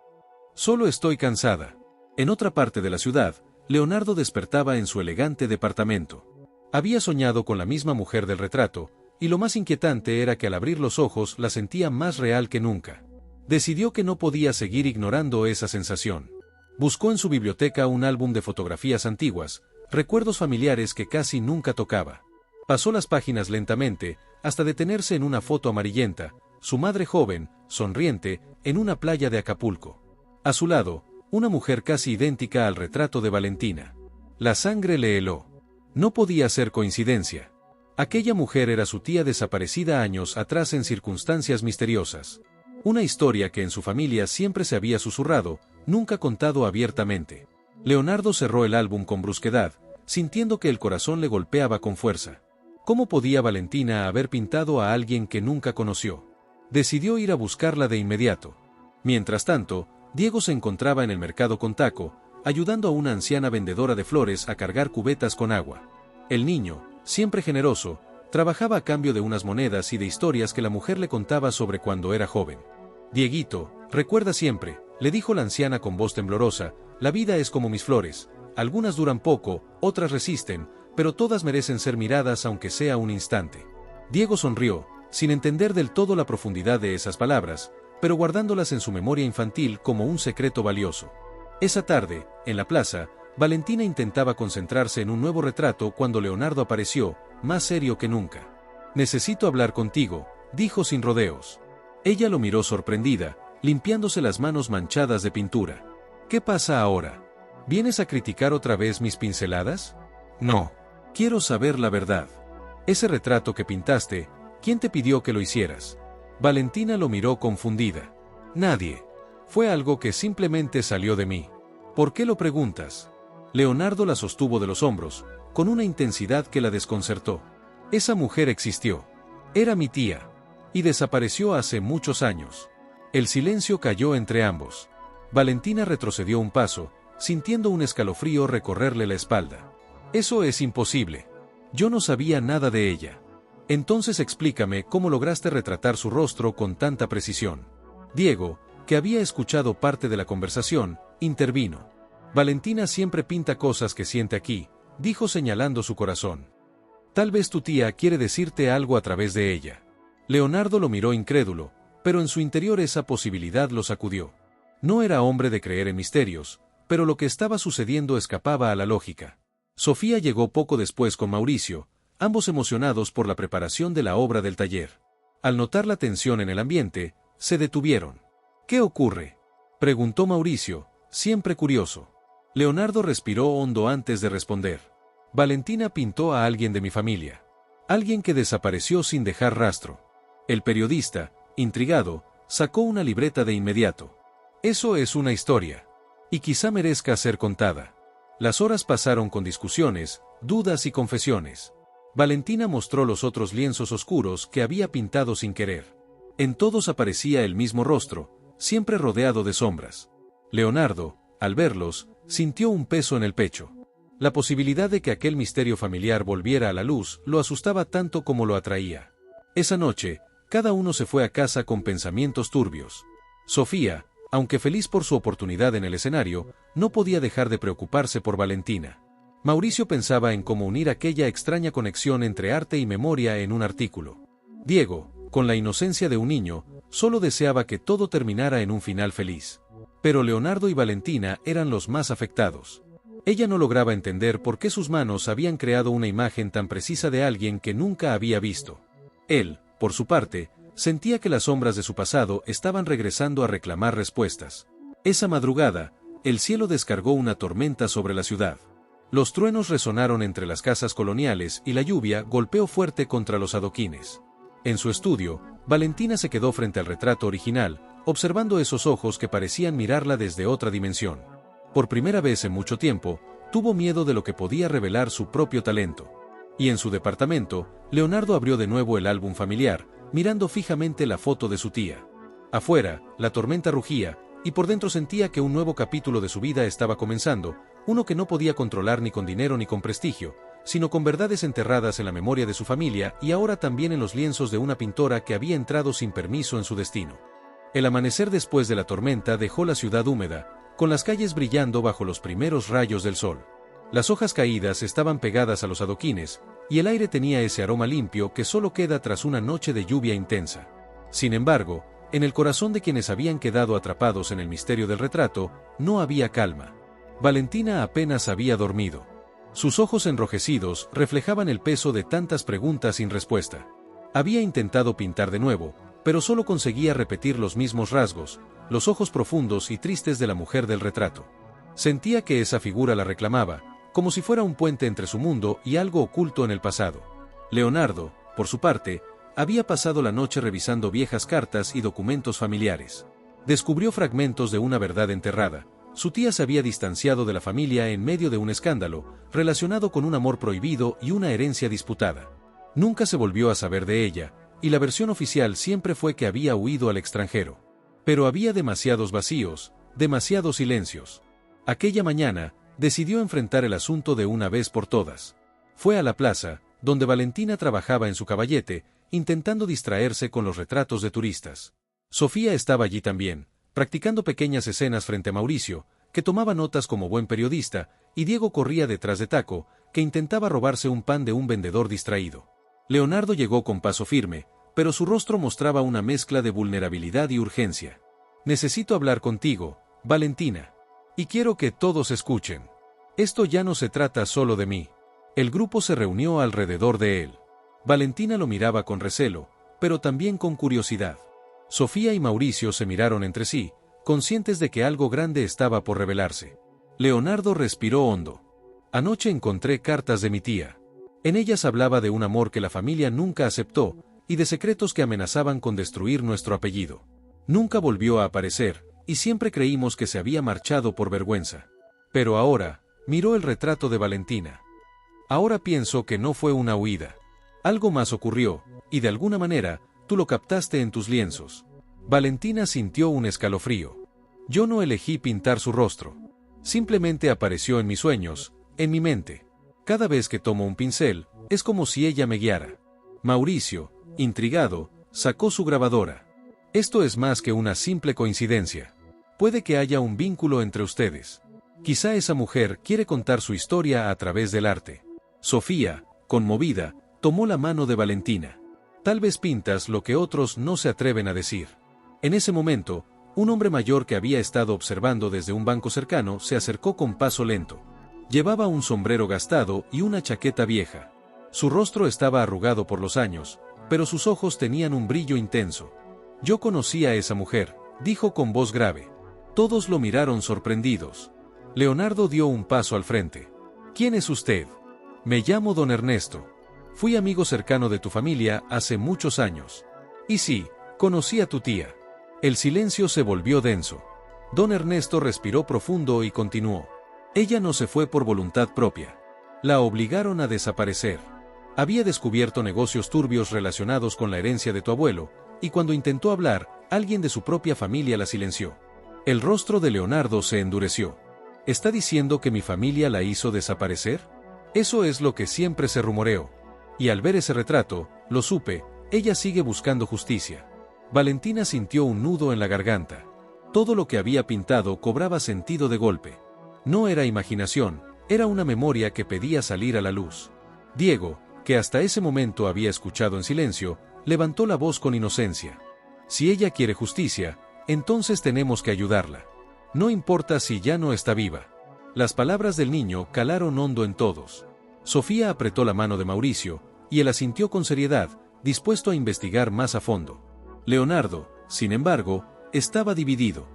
«Solo estoy cansada». En otra parte de la ciudad, Leonardo despertaba en su elegante departamento. Había soñado con la misma mujer del retrato, y lo más inquietante era que al abrir los ojos la sentía más real que nunca. Decidió que no podía seguir ignorando esa sensación. Buscó en su biblioteca un álbum de fotografías antiguas, recuerdos familiares que casi nunca tocaba. Pasó las páginas lentamente, hasta detenerse en una foto amarillenta, su madre joven, sonriente, en una playa de Acapulco. A su lado, una mujer casi idéntica al retrato de Valentina. La sangre le heló. No podía ser coincidencia. Aquella mujer era su tía desaparecida años atrás en circunstancias misteriosas. Una historia que en su familia siempre se había susurrado, nunca contado abiertamente. Leonardo cerró el álbum con brusquedad, sintiendo que el corazón le golpeaba con fuerza. ¿Cómo podía Valentina haber pintado a alguien que nunca conoció? Decidió ir a buscarla de inmediato. Mientras tanto, Diego se encontraba en el mercado con Taco, ayudando a una anciana vendedora de flores a cargar cubetas con agua. El niño, siempre generoso, trabajaba a cambio de unas monedas y de historias que la mujer le contaba sobre cuando era joven. Dieguito, recuerda siempre, le dijo la anciana con voz temblorosa, la vida es como mis flores, algunas duran poco, otras resisten, pero todas merecen ser miradas aunque sea un instante. Diego sonrió, sin entender del todo la profundidad de esas palabras, pero guardándolas en su memoria infantil como un secreto valioso. Esa tarde, en la plaza, Valentina intentaba concentrarse en un nuevo retrato cuando Leonardo apareció, más serio que nunca. «Necesito hablar contigo», dijo sin rodeos. Ella lo miró sorprendida, limpiándose las manos manchadas de pintura. «¿Qué pasa ahora? ¿Vienes a criticar otra vez mis pinceladas?» «No. Quiero saber la verdad. Ese retrato que pintaste, ¿quién te pidió que lo hicieras?» Valentina lo miró confundida. «Nadie. Fue algo que simplemente salió de mí». «¿Por qué lo preguntas?» Leonardo la sostuvo de los hombros, con una intensidad que la desconcertó. «Esa mujer existió. Era mi tía. Y desapareció hace muchos años». El silencio cayó entre ambos. Valentina retrocedió un paso, sintiendo un escalofrío recorrerle la espalda. «Eso es imposible. Yo no sabía nada de ella». «Entonces explícame cómo lograste retratar su rostro con tanta precisión». Diego, que había escuchado parte de la conversación, intervino. «Valentina siempre pinta cosas que siente aquí», dijo señalando su corazón. «Tal vez tu tía quiere decirte algo a través de ella». Leonardo lo miró incrédulo, pero en su interior esa posibilidad lo sacudió. No era hombre de creer en misterios, pero lo que estaba sucediendo escapaba a la lógica. Sofía llegó poco después con Mauricio, ambos emocionados por la preparación de la obra del taller. Al notar la tensión en el ambiente, se detuvieron. «¿Qué ocurre?», preguntó Mauricio, siempre curioso. Leonardo respiró hondo antes de responder. «Valentina pintó a alguien de mi familia. Alguien que desapareció sin dejar rastro». El periodista, intrigado, sacó una libreta de inmediato. «Eso es una historia. Y quizá merezca ser contada». Las horas pasaron con discusiones, dudas y confesiones. Valentina mostró los otros lienzos oscuros que había pintado sin querer. En todos aparecía el mismo rostro, siempre rodeado de sombras. Leonardo, al verlos, sintió un peso en el pecho. La posibilidad de que aquel misterio familiar volviera a la luz lo asustaba tanto como lo atraía. Esa noche, cada uno se fue a casa con pensamientos turbios. Sofía, aunque feliz por su oportunidad en el escenario, no podía dejar de preocuparse por Valentina. Mauricio pensaba en cómo unir aquella extraña conexión entre arte y memoria en un artículo. Diego, con la inocencia de un niño, solo deseaba que todo terminara en un final feliz. Pero Leonardo y Valentina eran los más afectados. Ella no lograba entender por qué sus manos habían creado una imagen tan precisa de alguien que nunca había visto. Él, por su parte, sentía que las sombras de su pasado estaban regresando a reclamar respuestas. Esa madrugada, el cielo descargó una tormenta sobre la ciudad. Los truenos resonaron entre las casas coloniales y la lluvia golpeó fuerte contra los adoquines. En su estudio, Valentina se quedó frente al retrato original, observando esos ojos que parecían mirarla desde otra dimensión. Por primera vez en mucho tiempo, tuvo miedo de lo que podía revelar su propio talento. Y en su departamento, Leonardo abrió de nuevo el álbum familiar, mirando fijamente la foto de su tía. Afuera, la tormenta rugía, y por dentro sentía que un nuevo capítulo de su vida estaba comenzando, uno que no podía controlar ni con dinero ni con prestigio, sino con verdades enterradas en la memoria de su familia y ahora también en los lienzos de una pintora que había entrado sin permiso en su destino. El amanecer después de la tormenta dejó la ciudad húmeda, con las calles brillando bajo los primeros rayos del sol. Las hojas caídas estaban pegadas a los adoquines, y el aire tenía ese aroma limpio que solo queda tras una noche de lluvia intensa. Sin embargo, en el corazón de quienes habían quedado atrapados en el misterio del retrato, no había calma. Valentina apenas había dormido. Sus ojos enrojecidos reflejaban el peso de tantas preguntas sin respuesta. Había intentado pintar de nuevo, pero solo conseguía repetir los mismos rasgos, los ojos profundos y tristes de la mujer del retrato. Sentía que esa figura la reclamaba, como si fuera un puente entre su mundo y algo oculto en el pasado. Leonardo, por su parte, había pasado la noche revisando viejas cartas y documentos familiares. Descubrió fragmentos de una verdad enterrada. Su tía se había distanciado de la familia en medio de un escándalo, relacionado con un amor prohibido y una herencia disputada. Nunca se volvió a saber de ella, y la versión oficial siempre fue que había huido al extranjero. Pero había demasiados vacíos, demasiados silencios. Aquella mañana, decidió enfrentar el asunto de una vez por todas. Fue a la plaza, donde Valentina trabajaba en su caballete, intentando distraerse con los retratos de turistas. Sofía estaba allí también, practicando pequeñas escenas frente a Mauricio, que tomaba notas como buen periodista, y Diego corría detrás de Taco, que intentaba robarse un pan de un vendedor distraído. Leonardo llegó con paso firme, pero su rostro mostraba una mezcla de vulnerabilidad y urgencia. «Necesito hablar contigo, Valentina. Y quiero que todos escuchen. Esto ya no se trata solo de mí». El grupo se reunió alrededor de él. Valentina lo miraba con recelo, pero también con curiosidad. Sofía y Mauricio se miraron entre sí, conscientes de que algo grande estaba por revelarse. Leonardo respiró hondo. «Anoche encontré cartas de mi tía. En ellas hablaba de un amor que la familia nunca aceptó, y de secretos que amenazaban con destruir nuestro apellido. Nunca volvió a aparecer, y siempre creímos que se había marchado por vergüenza. Pero ahora», miró el retrato de Valentina. «Ahora pienso que no fue una huida. Algo más ocurrió, y de alguna manera, tú lo captaste en tus lienzos». Valentina sintió un escalofrío. «Yo no elegí pintar su rostro. Simplemente apareció en mis sueños, en mi mente. Cada vez que tomo un pincel, es como si ella me guiara». Mauricio, intrigado, sacó su grabadora. «Esto es más que una simple coincidencia. Puede que haya un vínculo entre ustedes. Quizá esa mujer quiere contar su historia a través del arte». Sofía, conmovida, tomó la mano de Valentina. «Tal vez pintas lo que otros no se atreven a decir». En ese momento, un hombre mayor que había estado observando desde un banco cercano se acercó con paso lento. Llevaba un sombrero gastado y una chaqueta vieja. Su rostro estaba arrugado por los años, pero sus ojos tenían un brillo intenso. «Yo conocí a esa mujer», dijo con voz grave. Todos lo miraron sorprendidos. Leonardo dio un paso al frente. «¿Quién es usted?» «Me llamo don Ernesto. Fui amigo cercano de tu familia hace muchos años. Y sí, conocí a tu tía». El silencio se volvió denso. Don Ernesto respiró profundo y continuó. «Ella no se fue por voluntad propia. La obligaron a desaparecer. Había descubierto negocios turbios relacionados con la herencia de tu abuelo, y cuando intentó hablar, alguien de su propia familia la silenció». El rostro de Leonardo se endureció. «¿Está diciendo que mi familia la hizo desaparecer? Eso es lo que siempre se rumoreó. Y al ver ese retrato, lo supe, ella sigue buscando justicia». Valentina sintió un nudo en la garganta. Todo lo que había pintado cobraba sentido de golpe. No era imaginación, era una memoria que pedía salir a la luz. Diego, que hasta ese momento había escuchado en silencio, levantó la voz con inocencia. «Si ella quiere justicia, entonces tenemos que ayudarla. No importa si ya no está viva». Las palabras del niño calaron hondo en todos. Sofía apretó la mano de Mauricio, y él asintió con seriedad, dispuesto a investigar más a fondo. Leonardo, sin embargo, estaba dividido.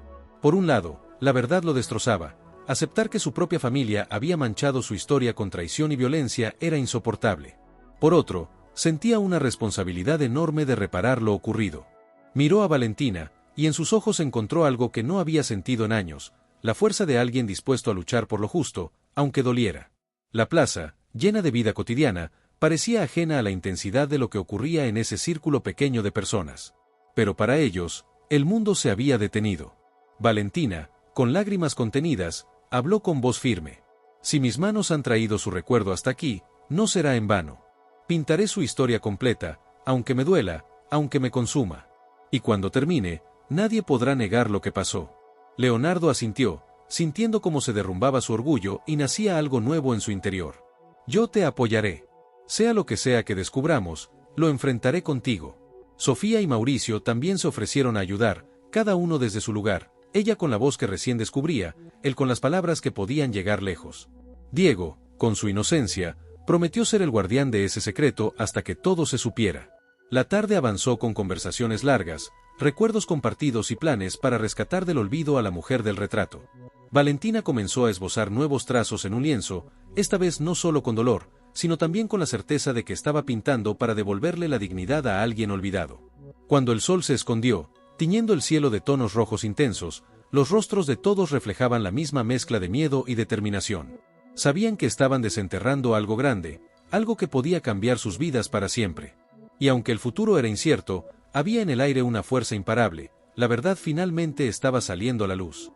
Por un lado, la verdad lo destrozaba. Aceptar que su propia familia había manchado su historia con traición y violencia era insoportable. Por otro, sentía una responsabilidad enorme de reparar lo ocurrido. Miró a Valentina, y en sus ojos encontró algo que no había sentido en años, la fuerza de alguien dispuesto a luchar por lo justo, aunque doliera. La plaza, llena de vida cotidiana, parecía ajena a la intensidad de lo que ocurría en ese círculo pequeño de personas. Pero para ellos, el mundo se había detenido. Valentina, con lágrimas contenidas, habló con voz firme. «Si mis manos han traído su recuerdo hasta aquí, no será en vano. Pintaré su historia completa, aunque me duela, aunque me consuma. Y cuando termine, nadie podrá negar lo que pasó». Leonardo asintió, sintiendo cómo se derrumbaba su orgullo y nacía algo nuevo en su interior. «Yo te apoyaré. Sea lo que sea que descubramos, lo enfrentaré contigo». Sofía y Mauricio también se ofrecieron a ayudar, cada uno desde su lugar, ella con la voz que recién descubría, él con las palabras que podían llegar lejos. Diego, con su inocencia, prometió ser el guardián de ese secreto hasta que todo se supiera. La tarde avanzó con conversaciones largas, recuerdos compartidos y planes para rescatar del olvido a la mujer del retrato. Valentina comenzó a esbozar nuevos trazos en un lienzo, esta vez no solo con dolor, sino también con la certeza de que estaba pintando para devolverle la dignidad a alguien olvidado. Cuando el sol se escondió, tiñendo el cielo de tonos rojos intensos, los rostros de todos reflejaban la misma mezcla de miedo y determinación. Sabían que estaban desenterrando algo grande, algo que podía cambiar sus vidas para siempre. Y aunque el futuro era incierto, había en el aire una fuerza imparable, la verdad finalmente estaba saliendo a la luz.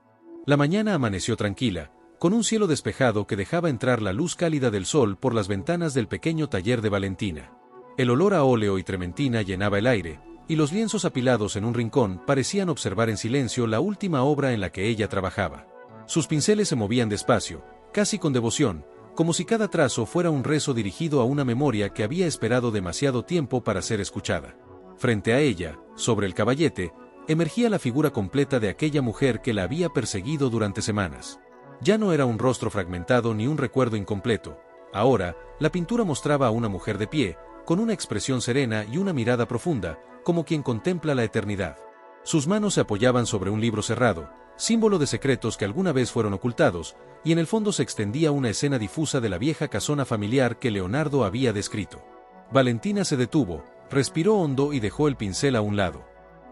La mañana amaneció tranquila, con un cielo despejado que dejaba entrar la luz cálida del sol por las ventanas del pequeño taller de Valentina. El olor a óleo y trementina llenaba el aire, y los lienzos apilados en un rincón parecían observar en silencio la última obra en la que ella trabajaba. Sus pinceles se movían despacio, casi con devoción, como si cada trazo fuera un rezo dirigido a una memoria que había esperado demasiado tiempo para ser escuchada. Frente a ella, sobre el caballete, emergía la figura completa de aquella mujer que la había perseguido durante semanas. Ya no era un rostro fragmentado ni un recuerdo incompleto. Ahora, la pintura mostraba a una mujer de pie, con una expresión serena y una mirada profunda, como quien contempla la eternidad. Sus manos se apoyaban sobre un libro cerrado, símbolo de secretos que alguna vez fueron ocultados, y en el fondo se extendía una escena difusa de la vieja casona familiar que Leonardo había descrito. Valentina se detuvo, respiró hondo y dejó el pincel a un lado.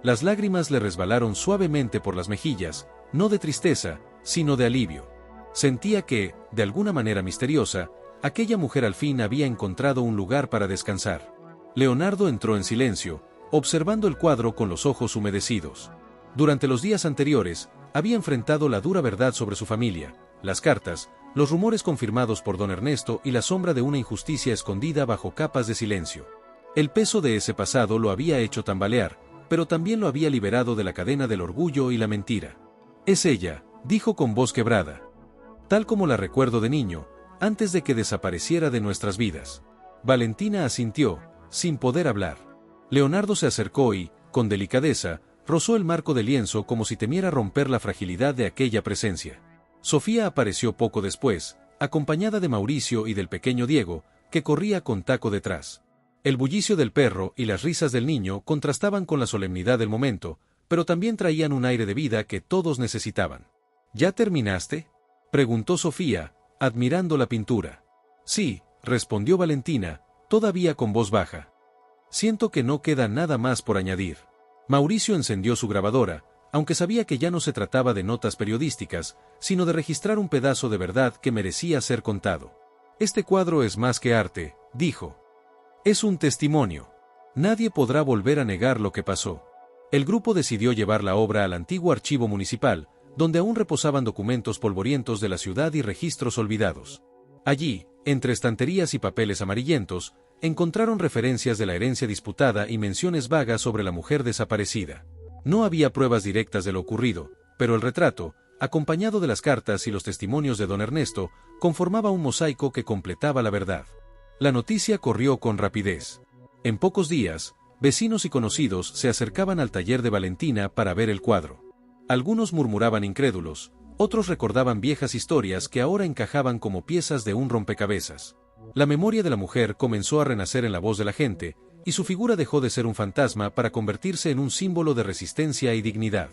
Las lágrimas le resbalaron suavemente por las mejillas, no de tristeza, sino de alivio. Sentía que, de alguna manera misteriosa, aquella mujer al fin había encontrado un lugar para descansar. Leonardo entró en silencio, observando el cuadro con los ojos humedecidos. Durante los días anteriores, había enfrentado la dura verdad sobre su familia, las cartas, los rumores confirmados por don Ernesto y la sombra de una injusticia escondida bajo capas de silencio. El peso de ese pasado lo había hecho tambalear, pero también lo había liberado de la cadena del orgullo y la mentira. «Es ella», dijo con voz quebrada. «Tal como la recuerdo de niño, antes de que desapareciera de nuestras vidas». Valentina asintió, sin poder hablar. Leonardo se acercó y, con delicadeza, rozó el marco de lienzo como si temiera romper la fragilidad de aquella presencia. Sofía apareció poco después, acompañada de Mauricio y del pequeño Diego, que corría con Taco detrás. El bullicio del perro y las risas del niño contrastaban con la solemnidad del momento, pero también traían un aire de vida que todos necesitaban. «¿Ya terminaste?», preguntó Sofía, admirando la pintura. «Sí», respondió Valentina, todavía con voz baja. «Siento que no queda nada más por añadir». Mauricio encendió su grabadora, aunque sabía que ya no se trataba de notas periodísticas, sino de registrar un pedazo de verdad que merecía ser contado. «Este cuadro es más que arte», dijo. «Es un testimonio. Nadie podrá volver a negar lo que pasó». El grupo decidió llevar la obra al antiguo archivo municipal, donde aún reposaban documentos polvorientos de la ciudad y registros olvidados. Allí, entre estanterías y papeles amarillentos, encontraron referencias de la herencia disputada y menciones vagas sobre la mujer desaparecida. No había pruebas directas de lo ocurrido, pero el retrato, acompañado de las cartas y los testimonios de don Ernesto, conformaba un mosaico que completaba la verdad. La noticia corrió con rapidez. En pocos días, vecinos y conocidos se acercaban al taller de Valentina para ver el cuadro. Algunos murmuraban incrédulos, otros recordaban viejas historias que ahora encajaban como piezas de un rompecabezas. La memoria de la mujer comenzó a renacer en la voz de la gente, y su figura dejó de ser un fantasma para convertirse en un símbolo de resistencia y dignidad.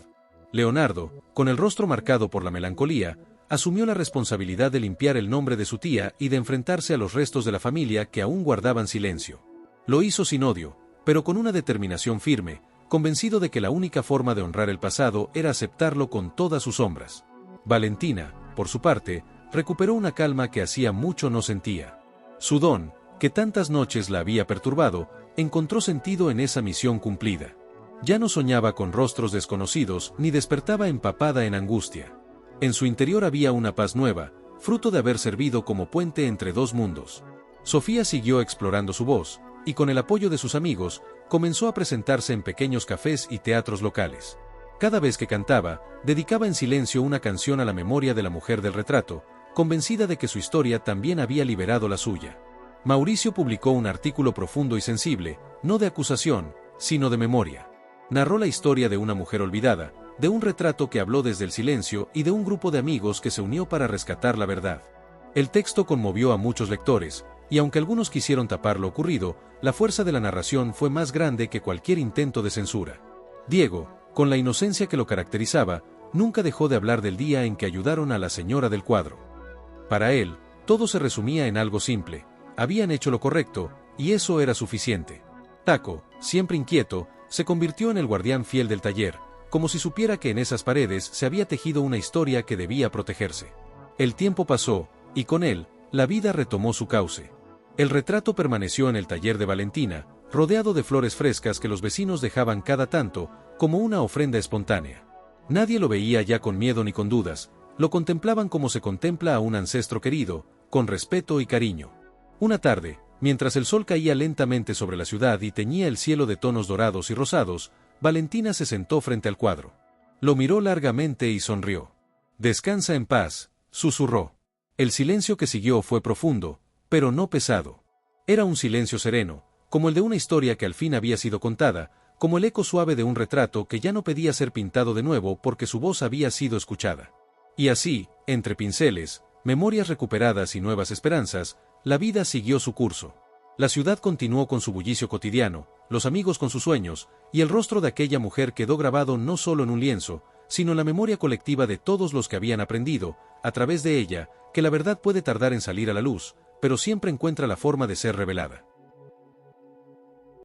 Leonardo, con el rostro marcado por la melancolía, asumió la responsabilidad de limpiar el nombre de su tía y de enfrentarse a los restos de la familia que aún guardaban silencio. Lo hizo sin odio, pero con una determinación firme, convencido de que la única forma de honrar el pasado era aceptarlo con todas sus sombras. Valentina, por su parte, recuperó una calma que hacía mucho no sentía. Su don, que tantas noches la había perturbado, encontró sentido en esa misión cumplida. Ya no soñaba con rostros desconocidos ni despertaba empapada en angustia. En su interior había una paz nueva, fruto de haber servido como puente entre dos mundos. Sofía siguió explorando su voz, y con el apoyo de sus amigos, comenzó a presentarse en pequeños cafés y teatros locales. Cada vez que cantaba, dedicaba en silencio una canción a la memoria de la mujer del retrato, convencida de que su historia también había liberado la suya. Mauricio publicó un artículo profundo y sensible, no de acusación, sino de memoria. Narró la historia de una mujer olvidada, de un retrato que habló desde el silencio y de un grupo de amigos que se unió para rescatar la verdad. El texto conmovió a muchos lectores, y aunque algunos quisieron tapar lo ocurrido, la fuerza de la narración fue más grande que cualquier intento de censura. Diego, con la inocencia que lo caracterizaba, nunca dejó de hablar del día en que ayudaron a la señora del cuadro. Para él, todo se resumía en algo simple: habían hecho lo correcto, y eso era suficiente. Taco, siempre inquieto, se convirtió en el guardián fiel del taller, como si supiera que en esas paredes se había tejido una historia que debía protegerse. El tiempo pasó, y con él, la vida retomó su cauce. El retrato permaneció en el taller de Valentina, rodeado de flores frescas que los vecinos dejaban cada tanto, como una ofrenda espontánea. Nadie lo veía ya con miedo ni con dudas, lo contemplaban como se contempla a un ancestro querido, con respeto y cariño. Una tarde, mientras el sol caía lentamente sobre la ciudad y teñía el cielo de tonos dorados y rosados, Valentina se sentó frente al cuadro. Lo miró largamente y sonrió. «Descansa en paz», susurró. El silencio que siguió fue profundo, pero no pesado. Era un silencio sereno, como el de una historia que al fin había sido contada, como el eco suave de un retrato que ya no pedía ser pintado de nuevo porque su voz había sido escuchada. Y así, entre pinceles, memorias recuperadas y nuevas esperanzas, la vida siguió su curso. La ciudad continuó con su bullicio cotidiano, los amigos con sus sueños, y el rostro de aquella mujer quedó grabado no solo en un lienzo, sino en la memoria colectiva de todos los que habían aprendido, a través de ella, que la verdad puede tardar en salir a la luz, pero siempre encuentra la forma de ser revelada.